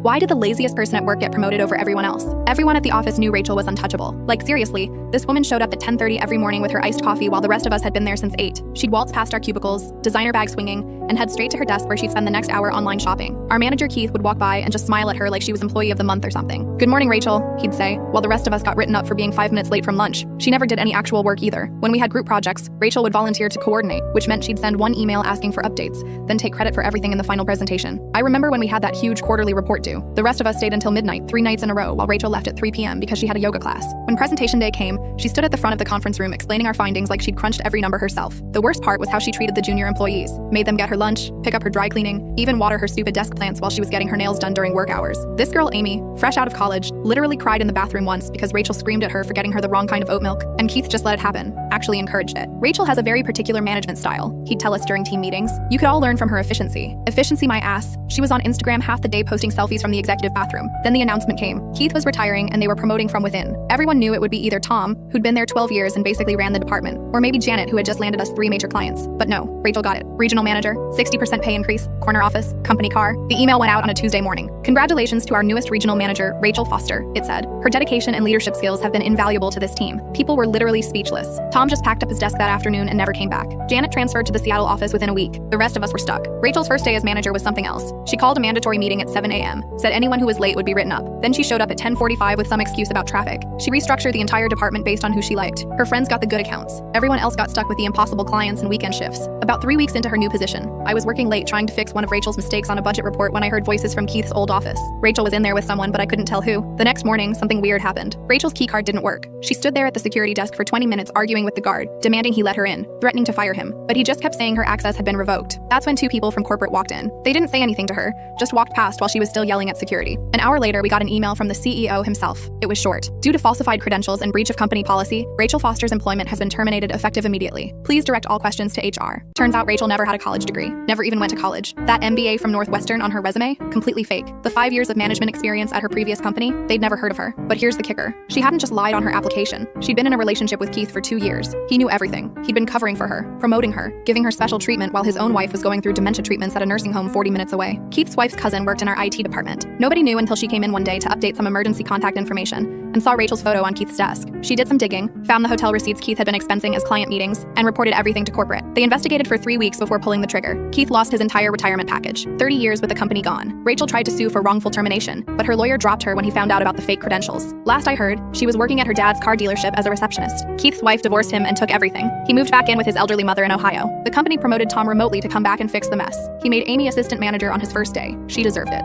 Why did the laziest person at work get promoted over everyone else? Everyone at the office knew Rachel was untouchable. Like, seriously, this woman showed up at 10:30 every morning with her iced coffee while the rest of us had been there since 8. She'd waltz past our cubicles, designer bag swinging, and head straight to her desk where she'd spend the next hour online shopping. Our manager Keith would walk by and just smile at her like she was employee of the month or something. "Good morning, Rachel," he'd say, while the rest of us got written up for being 5 minutes late from lunch. She never did any actual work either. When we had group projects, Rachel would volunteer to coordinate, which meant she'd send one email asking for updates, then take credit for everything in the final presentation. I remember when we had that huge quarterly report due. The rest of us stayed until midnight, 3 nights in a row, while Rachel left at 3 p.m. because she had a yoga class. When presentation day came, she stood at the front of the conference room explaining our findings like she'd crunched every number herself. The worst part was how she treated the junior employees, made them get her lunch, pick up her dry cleaning, even water her stupid desk plants while she was getting her nails done during work hours. This girl, Amy, fresh out of college, literally cried in the bathroom once because Rachel screamed at her for getting her the wrong kind of oat milk, and Keith just let it happen, actually encouraged it. Rachel has a very particular management style, he'd tell us during team meetings. You could all learn from her efficiency. Efficiency my ass. She was on Instagram half the day posting selfies from the executive bathroom. Then the announcement came. Keith was retiring and they were promoting from within. Everyone knew it would be either Tom, who'd been there 12 years and basically ran the department, or maybe Janet, who had just landed us 3 major clients. But no, Rachel got it. Regional manager, 60% pay increase, corner office, company car. The email went out on a Tuesday morning. "Congratulations to our newest regional manager, Rachel Foster," it said. "Her dedication and leadership skills have been invaluable to this team." People were literally speechless. Tom just packed up his desk that afternoon and never came back. Janet transferred to the Seattle office within a week. The rest of us were stuck. Rachel's first day as manager was something else. She called a mandatory meeting at 7 a.m., said anyone who was late would be written up. Then she showed up at 10:45 with some excuse about traffic. She restructured the entire department based on who she liked. Her friends got the good accounts. Everyone else got stuck with the impossible clients and weekend shifts. About 3 weeks into her new position, I was working late trying to fix one of Rachel's mistakes on a budget report when I heard voices from Keith's old office. Rachel was in there with someone, but I couldn't tell who. The next morning, something weird happened. Rachel's keycard didn't work. She stood there at the security desk for 20 minutes arguing with the guard, demanding he let her in, threatening to fire him. But he just kept saying her access had been revoked. That's when 2 people from corporate walked in. They didn't say anything to her, just walked past while she was still yelling at security. An hour later, we got an email from the CEO himself. It was short. "Due to falsified credentials and breach of company policy, Rachel Foster's employment has been terminated effective immediately. Please direct all questions to HR." Turns out Rachel never had a college degree, never even went to college. That MBA from Northwestern on her resume? Completely fake. The 5 years of management experience at her previous company? They'd never heard of her. But here's the kicker. She hadn't just lied on her application. She'd been in a relationship with Keith for 2 years. He knew everything. He'd been covering for her, promoting her, giving her special treatment while his own wife was going through dementia treatments at a nursing home 40 minutes away. Keith's wife's cousin worked in our IT department. Nobody knew until she came in one day to update some emergency contact information and saw Rachel's photo on Keith's desk. She did some digging, found the hotel receipts Keith had been expensing as client meetings, and reported everything to corporate. They investigated for 3 weeks before pulling the trigger. Keith lost his entire retirement package. 30 years with the company gone. Rachel tried to sue for wrongful termination, but her lawyer dropped her when he found out about the fake credentials. Last I heard, she was working at her dad's car dealership as a receptionist. Keith's wife divorced him and took everything. He moved back in with his elderly mother in Ohio. The company promoted Tom remotely to come back and fix the mess. He made Amy assistant manager on his first day. She deserved it.